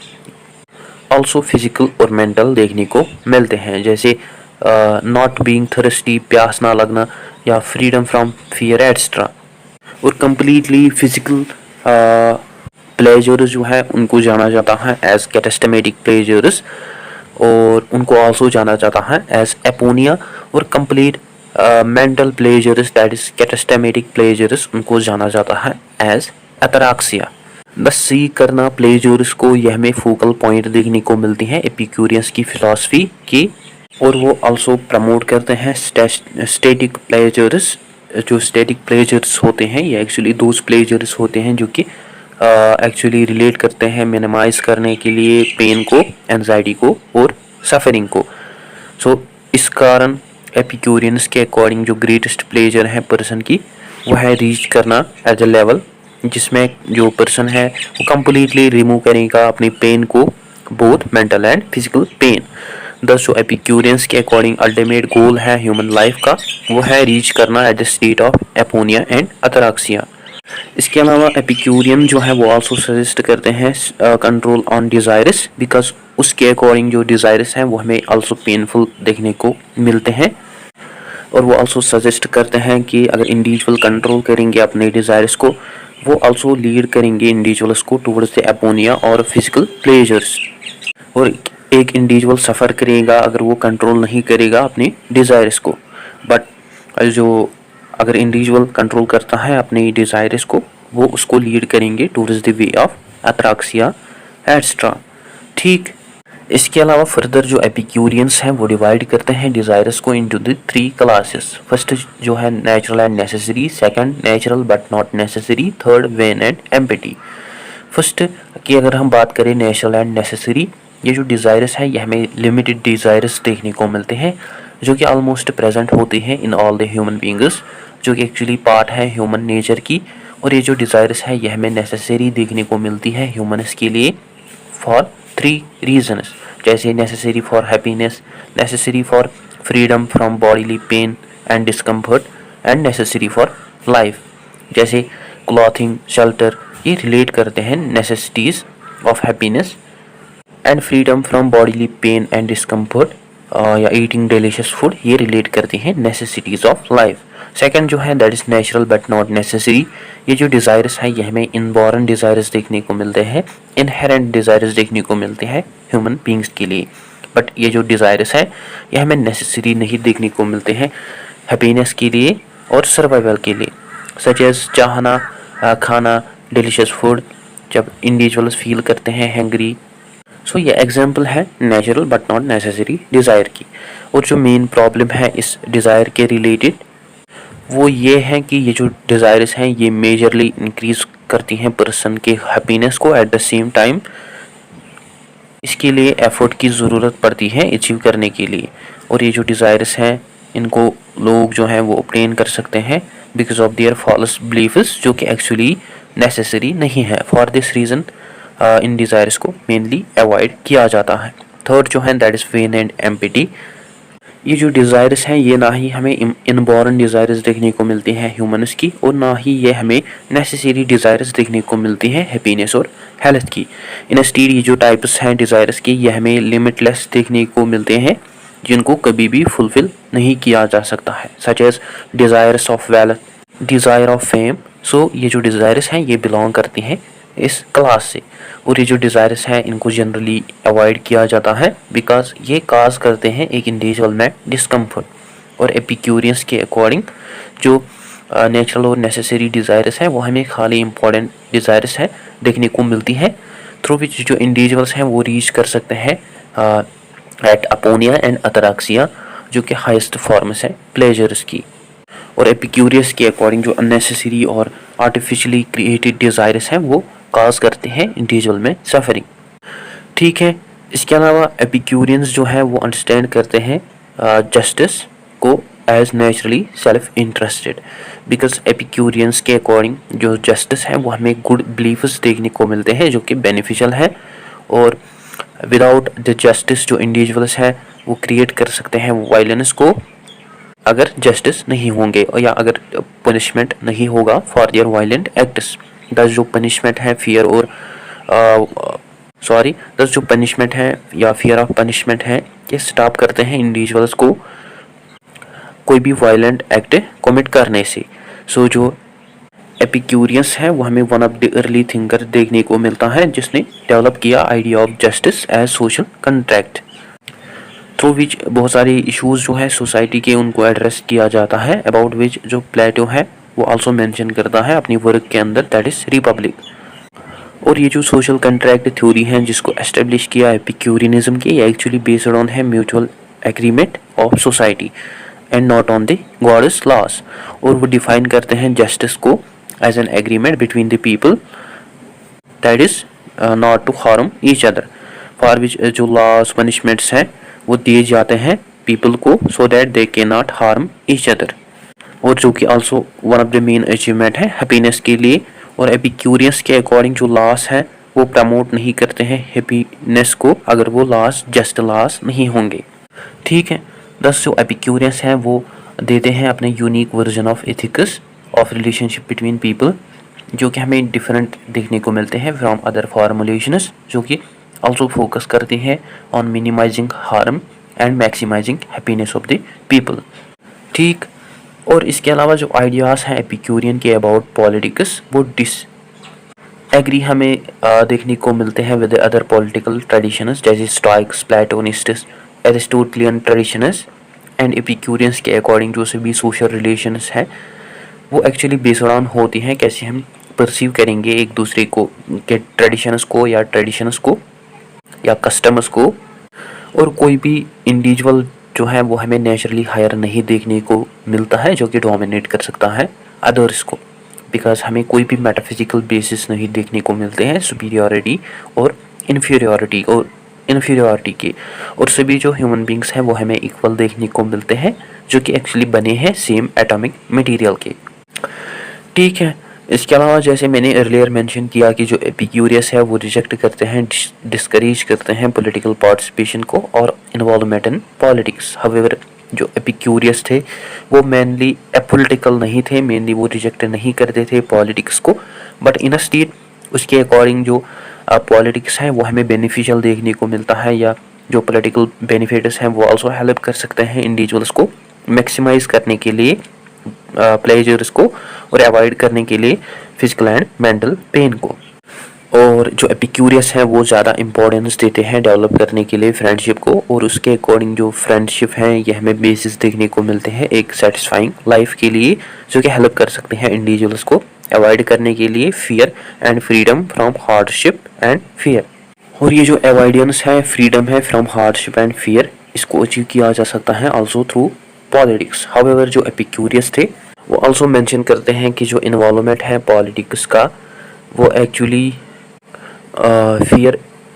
ऑल्सो फिजिकल और मेंटल देखने को मिलते हैं, जैसे नॉट बीइंग थर्स्टी, प्यास ना लगना, या फ्रीडम फ्रॉम फियर एक्स्ट्रा। और कम्प्लीटली फिजिकल प्लेजर्स जो है उनको जाना जाता है एज कैटास्टमेटिक प्लेजर्स, और उनको आल्सो जाना जाता है एज एपोनिया। और complete mental pleasures that is katastematic pleasures उनको जाना जाता है एज अतराक्सिया। बस सी करना प्लेजर्स को यह में फोकल पॉइंट देखने को मिलती हैं एपिक्यूरियंस की फिलॉसफी की, और वो आल्सो प्रमोट करते हैं स्टैटिक प्लेजर्स। जो स्टैटिक प्लेजर्स होते हैं ये एक्चुअली दोज प्लेजर्स होते हैं जो कि एक्चुअली रिलेट करते हैं मिनिमाइज करने के लिए पेन को, एंजाइटी को और सफरिंग को। सो इस कारण एपिक्यूरियंस के अकॉर्डिंग जो ग्रेटेस्ट प्लेजर है पर्सन की वो है रीच करना एज अ लेवल जिसमें जो पर्सन है वो कम्प्लीटली रिमूव करेगा अपनी पेन को, both mental and physical pain. दस जो एपिक्यूरियंस के अकॉर्डिंग अल्टीमेट गोल है ह्यूमन लाइफ का वो है रीच करना at the state of aponia and ataraxia. इसके अलावा एपिक्यूरियन जो है वो आल्सो सजेस्ट करते हैं कंट्रोल ऑन डिज़ायर्स, बिकॉज उसके अकॉर्डिंग जो डिज़ायर्स हैं वो हमें आल्सो पेनफुल देखने को मिलते हैं। और वो आल्सो सजेस्ट करते हैं कि अगर इंडिविजुअल कंट्रोल करेंगे अपने डिज़ायर्स को, वो आल्सो लीड करेंगे इंडिविजुअल्स को टुवर्ड्स द एपोनिया और फिजिकल प्लेजर्स। और एक इंडिविजुअल सफ़र करेगा अगर वो कंट्रोल नहीं करेगा अपने डिज़ायर्स को, बट जो अगर इंडिविजुअल कंट्रोल करता है अपने डिज़ायर्स को वो उसको लीड करेंगे towards the way of ataraxia extra. ठीक, इसके अलावा फर्दर जो एपिक्यूरियंस हैं वो डिवाइड करते हैं डिज़ायर्स को into the three classes. First जो है natural and necessary, second natural but not necessary, third when and empty. First की अगर हम बात करें नेचुरल एंड नेसेसरी, ये जो डिज़ायर्स है ये हमें लिमिटेड डिज़ायर्स देखने को मिलते हैं जो कि ऑलमोस्ट प्रेजेंट होते हैं in all the human beings, जो कि एक्चुअली पार्ट है ह्यूमन नेचर की। और ये जो डिज़ायर्स है यह हमें नेसेसरी देखने को मिलती है ह्यूमन्स के लिए फॉर थ्री रीजन्स, जैसे necessary for happiness, necessary for freedom from bodily pain and discomfort, and necessary for life. जैसे क्लॉथिंग, शेल्टर ये रिलेट करते हैं necessities of happiness, and freedom from bodily pain and discomfort या eating delicious food ये relate करते हैं necessities of life. Second जो है that is natural but not necessary, ये जो डिज़ायर्स है ये हमें इनबॉर्न डिज़ायर्स देखने को मिलते हैं, इनहेरेंट डिज़ायर्स देखने को मिलते हैं ह्यूमन बींग्स के लिए। बट ये जो डिज़ायर्स है ये हमें नेसेसरी नहीं देखने को मिलते हैं हैप्पीनेस के लिए और सर्वाइवल के लिए, सच एज चाहना, खाना डिलीशियस फूड जब इंडिविजुअल्स फील करते हैं हैंग्री। सो ये एग्जाम्पल है natural but not necessary desire की। और जो मेन प्रॉब्लम है इस डिज़ायर के रिलेटेड वो ये है कि ये जो डिज़ायर्स हैं ये मेजरली इंक्रीज़ करती हैं पर्सन के हैप्पीनेस को, एट द सेम टाइम इसके लिए एफर्ट की ज़रूरत पड़ती है अचीव करने के लिए। और ये जो डिज़ायर्स हैं इनको लोग जो हैं वो ऑब्टेन कर सकते हैं because of their false beliefs, जो कि एक्चुअली नेसेसरी नहीं है। For this reason in desires को मेनली अवॉइड किया जाता है। थर्ड जो है that is vain and empty, ये जो डिज़ायर्स हैं ये ना ही हमें इनबॉर्न डिज़ायर्स देखने को मिलती हैं ह्यूमंस की, और ना ही ये हमें नेसेसरी डिज़ायर्स देखने को मिलती हैं हैप्पीनेस और हेल्थ की। इंस्टीड ये जो टाइप्स हैं डिज़ायर्स की ये हमें लिमिटलेस देखने को मिलते हैं, जिनको कभी भी फुलफिल नहीं किया जा सकता है, such as desires of wealth, desire of fame. So ये जो डिज़ायर्स हैं ये बिलोंग करती हैं इस क्लास से, और ये जो डिज़ायर्स हैं इनको जनरली अवॉइड किया जाता है बिकॉज ये काज करते हैं एक इंडिविजुअल में डिस्कम्फर्ट। और एपिक्यूरियंस के अकॉर्डिंग जो नेचुरल और नेसेसरी डिज़ायर्स हैं वो हमें खाली इंपॉर्टेंट डिज़ायर्स हैं देखने को मिलती हैं, थ्रू विच जो इंडिविजुअल्स हैं वो रीच कर सकते हैं एट अपोनिया एंड अतराक्सिया, जो कि हाइस्ट फॉर्म्स हैं प्लेजर्स की। और एपिक्यूरियस के अकॉर्डिंग जो अननेसेसरी और आर्टिफिशियली क्रिएटेड डिज़ायर्स हैं वो काज करते हैं इंडिविजुअल में सफरिंग। ठीक है, इसके अलावा एपिक्यूरियंस जो है वो अंडरस्टैंड करते हैं जस्टिस को as naturally self interested, because Epicureans के अकॉर्डिंग जो जस्टिस है वो हमें गुड बिलीफ्स देखने को मिलते हैं जो कि बेनिफिशियल है, और विदाउट द जस्टिस जो इंडिविजुअल्स हैं वो क्रिएट कर सकते हैं वायलेंस को, अगर जस्टिस नहीं होंगे या अगर पनिशमेंट नहीं होगा फॉर देयर वायलेंट एक्ट्स। दस जो पनिशमेंट है फियर और दस जो पनिशमेंट है या फियर ऑफ पनिशमेंट है ये स्टॉप करते हैं इंडिविजुअल्स को कोई भी वायलेंट एक्ट कमिट करने से। सो जो एपिक्यूरियंस है वो हमें one of the early thinker देखने को मिलता है जिसने डेवलप किया idea of justice as social contract, through which बहुत सारे इश्यूज जो है सोसाइटी के उनको एड्रेस किया जाता है, अबाउट विच जो प्लेटो है वो आल्सो मेंशन करता है अपनी वर्क के अंदर, दैट इज रिपब्लिक। और ये जो सोशल कंट्रैक्ट थ्योरी है जिसको एस्टेब्लिश किया एपिक्यूरियनिज्म की, ये एक्चुअली बेस्ड ऑन है mutual agreement of society and not on the gods laws. और वो डिफाइन करते हैं जस्टिस को as an agreement between the people that is not to harm each other, for which जो laws punishments हैं वो दिए जाते हैं पीपल को so that they can not harm each other, और जो कि also one of the main achievement है हैप्पीनेस के लिए। और एपिक्यूरियंस के अकॉर्डिंग जो लॉस है वो प्रमोट नहीं करते हैं हैप्पीनेस को अगर वो लॉस जस्ट लॉस नहीं होंगे। ठीक है, दस जो एपिक्यूरियंस हैं वो देते हैं अपने unique version of ethics of relationship between people, जो कि हमें डिफरेंट देखने को मिलते हैं फ्रॉम अदर फॉर्मुलेशंस, जो कि also फोकस करते हैं on minimising harm and maximising happiness of the people. ठीक, और इसके अलावा जो आइडियाज़ हैं एपिक्यूरियन के अबाउट पॉलिटिक्स वो एग्री हमें देखने को मिलते हैं विद अदर पॉलिटिकल ट्रेडिशंस जैसे स्टोइक्स, प्लेटोनिस्ट्स, एरिस्टोटलियन ट्रेडिशंस एंड एपिक्यूरियंस के अकॉर्डिंग जो सभी सोशल रिलेशंस हैं वो एक्चुअली बेस्ड ऑन होती हैं कैसे हम परसीव करेंगे एक दूसरे को के ट्रेडिशंस को या कस्टमर्स को। और कोई भी इंडिविजुअल जो है वो हमें नेचुरली हायर नहीं देखने को मिलता है जो कि डोमिनेट कर सकता है अदर्स को, बिकॉज हमें कोई भी मेटाफिजिकल बेसिस नहीं देखने को मिलते हैं सुपीरियरिटी और इन्फीरियरिटी के, और सभी जो ह्यूमन बींग्स हैं वो हमें इक्वल देखने को मिलते हैं जो कि एक्चुअली बने हैं सेम एटॉमिक मटेरियल के। ठीक है, इसके अलावा जैसे मैंने अर्लियर मेंशन किया कि जो एपिक्यूरियस है वो रिजेक्ट करते हैं, डिस्करेज करते हैं पॉलिटिकल पार्टिसिपेशन को और इन्वॉल्वमेंट इन पॉलिटिक्स। हाउएवर जो एपिक्यूरियस थे वो मेनली एपॉलिटिकल नहीं थे, मेनली वो रिजेक्ट नहीं करते थे पॉलिटिक्स को, बट इन स्टेट उसके अकॉर्डिंग जो पॉलिटिक्स है वो हमें बेनिफिशियल देखने को मिलता है, या जो पॉलिटिकल बेनिफिट्स हैं वो आल्सो हेल्प कर सकते हैं इंडिविजुअल्स को मैक्सिमाइज करने के लिए प्लेजर्स को और अवॉइड करने के लिए फिजिकल एंड मेंटल पेन को। और जो एपिक्यूरियस हैं वो ज़्यादा इंपॉर्टेंस देते हैं डेवलप करने के लिए फ्रेंडशिप को, और उसके अकॉर्डिंग जो फ्रेंडशिप है ये हमें बेसिस देखने को मिलते हैं एक सेटिस्फाइंग लाइफ के लिए, जो कि हेल्प कर सकते हैं इंडिविजुअल्स को अवॉइड करने के लिए fear and freedom from hardship and fear. और ये जो अवॉइडेंस है, फ्रीडम है फ्रॉम हार्डशिप एंड फियर, इसको अचीव किया जा सकता है आल्सो थ्रू पॉलिटिक्स। हाउएवर जो एपिक्यूरियस थे वो आल्सो मेंशन करते हैं कि जो इन्वॉल्वमेंट है पॉलिटिक्स का वो एक्चुअली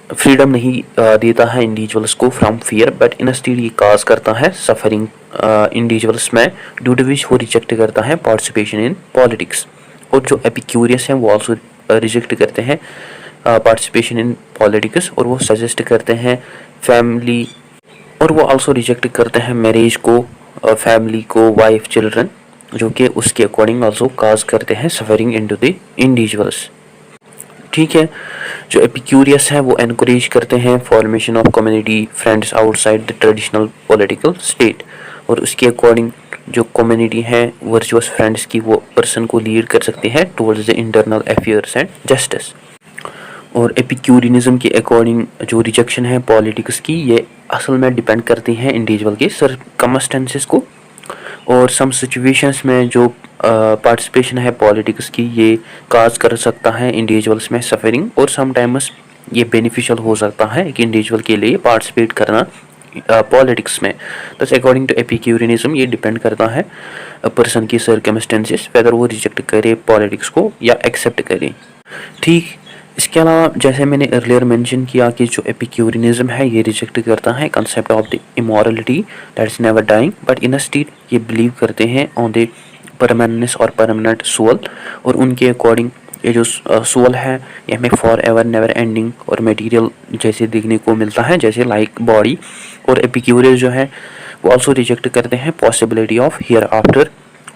फ्रीडम नहीं देता है इंडिविजुअल्स को फ्रॉम फियर, बट इंस्टेड ये काज करता है सफरिंग इंडिविजुअल्स में, ड्यू टू विच वो रिजेक्ट करता है पार्टिसिपेशन इन पॉलिटिक्स। और जो एपिक्यूरियस हैं वो आल्सो रिजेक्ट करते हैं पार्टिसिपेशन इन पॉलिटिक्स, और वो सजेस्ट करते हैं फैमिली और वो आल्सो रिजेक्ट करते हैं मैरिज को, फैमिली को, वाइफ, चिल्ड्रन, जो कि उसके अकॉर्डिंग आल्सो काज करते हैं सफरिंग इनटू द इंडिविजुअल्स। ठीक है। जो एपिक्यूरियस हैं वो एनकरेज करते हैं formation of community friends outside the traditional political state, और उसके अकॉर्डिंग जो कम्युनिटी है वर्चुअस फ्रेंड्स की वो पर्सन को लीड कर सकते हैं towards the internal affairs and justice. और एपिक्यूरियनिज्म के अकॉर्डिंग जो रिजेक्शन है पॉलिटिक्स की, ये असल में डिपेंड करती हैं इंडिविजुअल के सर्कमस्टेंसेस को, और सम सिचुएशंस में जो पार्टिसिपेशन है पॉलिटिक्स की ये काज कर सकता है इंडिविजुअल्स में सफरिंग, और समटाइम्स ये बेनिफिशियल हो सकता है एक इंडिविजुअल के लिए पार्टिसिपेट करना पॉलिटिक्स में। तो अकॉर्डिंग टू एपिक्यूरियनिज्म ये डिपेंड करता है पर्सन की सर्कमस्टेंसेस वेदर वो रिजेक्ट करे पॉलिटिक्स को या एक्सेप्ट करे। ठीक। इसके अलावा जैसे मैंने अर्लियर मेंशन किया कि जो एपिक्यूरियनिज्म है ये रिजेक्ट करता है concept of the immorality that is never dying, but instead ये बिलीव करते हैं ऑन द परमानेंस और परमानेंट सोल, और उनके अकॉर्डिंग ये जो सोल है ये हमें फॉर एवर नेवर एंडिंग और मटेरियल जैसे देखने को मिलता है जैसे लाइक बॉडी। और एपिक्यूरियस जो है वो आल्सो रिजेक्ट करते हैं पॉसिबिलिटी ऑफ हियर आफ्टर,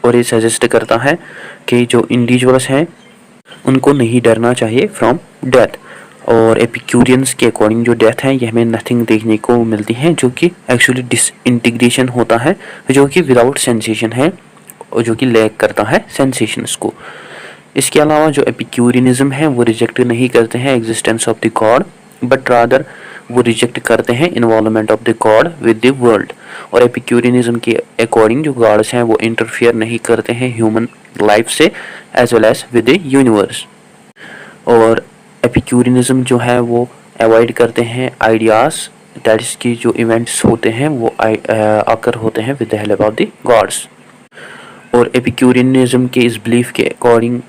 और ये सजेस्ट करता है कि जो इंडिविजुअल्स हैं उनको नहीं डरना चाहिए फ्रॉम डेथ। और एपिक्यूरियंस के अकॉर्डिंग जो डेथ है ये हमें नथिंग देखने को मिलती है जो कि एक्चुअली डिसइंटीग्रेशन होता है, जो कि विदाउट सेंसेशन है और जो कि लैक करता है सेंसेशंस को। इसके अलावा जो एपिक्यूरियनिज्म है वो रिजेक्ट नहीं करते हैं existence of the God, but rather वो रिजेक्ट करते हैं involvement of the God with the world. और एपिक्यूरियनिज्म के अकॉर्डिंग जो गॉड्स हैं वो इंटरफियर नहीं करते हैं ह्यूमन लाइफ से as well as with the universe. और एपिक्यूरियनिज्म जो है वो अवॉइड करते हैं आइडियाज दैट इज की जो इवेंट्स होते हैं वो आकर होते हैं with the help of the gods. और एपिक्यूरियनिज्म के इस बिलीफ के अकॉर्डिंग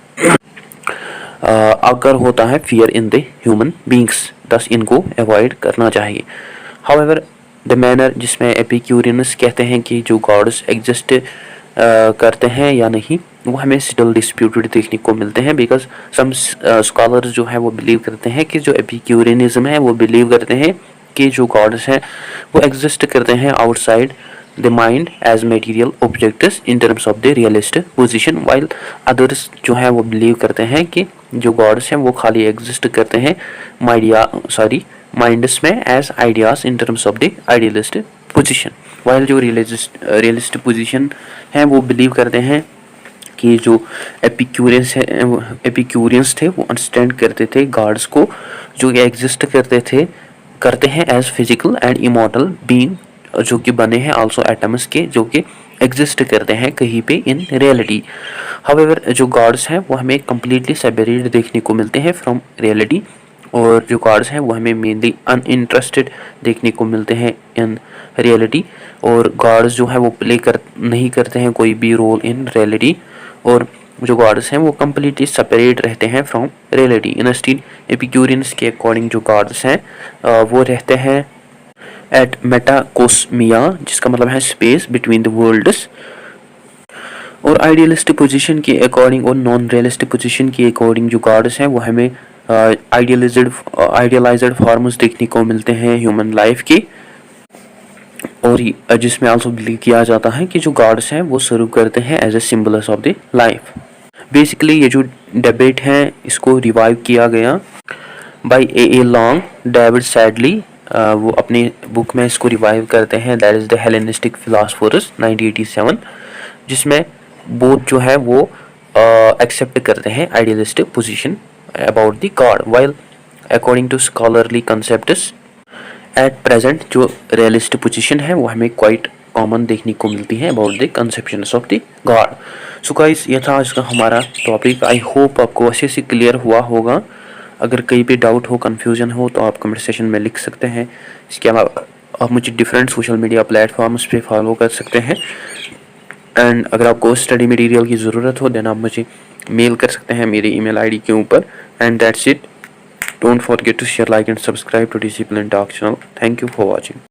आकर होता है fear in the human beings, दस इनको अवॉइड करना चाहिए। हाउएवर द मैनर जिसमें एपिक्यूरियंस कहते हैं कि जो गॉड्स एग्जिस्ट करते हैं या नहीं वो हमें स्टिल डिस्प्यूटेड देखने को मिलते हैं, बिकॉज सम स्कॉलर्स जो है वो बिलीव करते हैं कि जो एपिक्यूरियनिज्म है वो बिलीव करते हैं कि जो गॉड्स हैं वो एग्जिस्ट करते हैं outside the mind as material objects in terms of the realist position, while others जो है वो बिलीव करते हैं कि जो गॉड्स हैं वो खाली एग्जिस्ट करते हैं माइंड्स में as ideas in terms of the idealist position. While जो रियलिस्ट पोजीशन है वो बिलीव करते हैं कि जो एपिक्यूरियंस थे वो अंडरस्टैंड करते थे गॉड्स को जो एग्जिस्ट करते हैं as physical and immortal being, जो कि बने हैं आल्सो एटम्स के, जो कि एग्जिस्ट करते हैं कहीं पे इन रियलिटी। हाउएवर जो गॉड्स हैं वो हमें कम्प्लीटली सेपरेट देखने को मिलते हैं फ्रॉम रियलिटी, और जो गॉड्स हैं वो हमें मेनली अनइंटरेस्टेड देखने को मिलते हैं इन रियलिटी, और गॉड्स जो है वो नहीं करते हैं कोई भी रोल इन रियलिटी, और जो गॉड्स हैं वो कम्प्लीटली सेपरेट रहते हैं फ्रॉम रियलिटी। इंस्टीड एपिक्यूरियंस के अकॉर्डिंग जो गॉड्स हैं वो रहते हैं एट मेटाकोस्मिया, जिसका मतलब है स्पेस बिटवीन द वर्ल्ड्स। और आइडियलिस्ट पोजीशन के अकॉर्डिंग और नॉन रियलिस्टिक पोजीशन के अकॉर्डिंग जो गॉड्स हैं वो हमें आइडियलाइज्ड फॉर्म्स देखने को मिलते हैं ह्यूमन लाइफ की, और जिसमें आल्सो बिलीव किया जाता है कि जो गॉड्स हैं वो सर्व करते हैं as a symbols of the life. Basically ये जो डिबेट है इसको रिवाइव किया गया by A Long David Sedley, वो अपनी बुक में इसको रिवाइव करते हैं that is the Hellenistic philosophers 1987, जिसमें बोथ जो है वो एक्सेप्ट करते हैं idealistic position about the god, while according to scholarly concepts at present जो रियलिस्ट पोजीशन है वो हमें क्वाइट कॉमन देखने को मिलती है about the conceptions of the God. So guys ये था आज का हमारा टॉपिक। आई होप आपको अच्छे से क्लियर हुआ होगा। अगर कहीं पे डाउट हो, कन्फ्यूजन हो तो आप कमेंट सेक्शन में लिख सकते हैं। इसके अलावा आप मुझे डिफरेंट सोशल मीडिया प्लेटफॉर्म्स पे फॉलो कर सकते हैं, एंड अगर आपको स्टडी मटेरियल की ज़रूरत हो देन आप मुझे मेल कर सकते हैं मेरी ईमेल आईडी के ऊपर। And that's it. Don't forget to share, like and subscribe to Discipline Talk channel. Thank you for watching.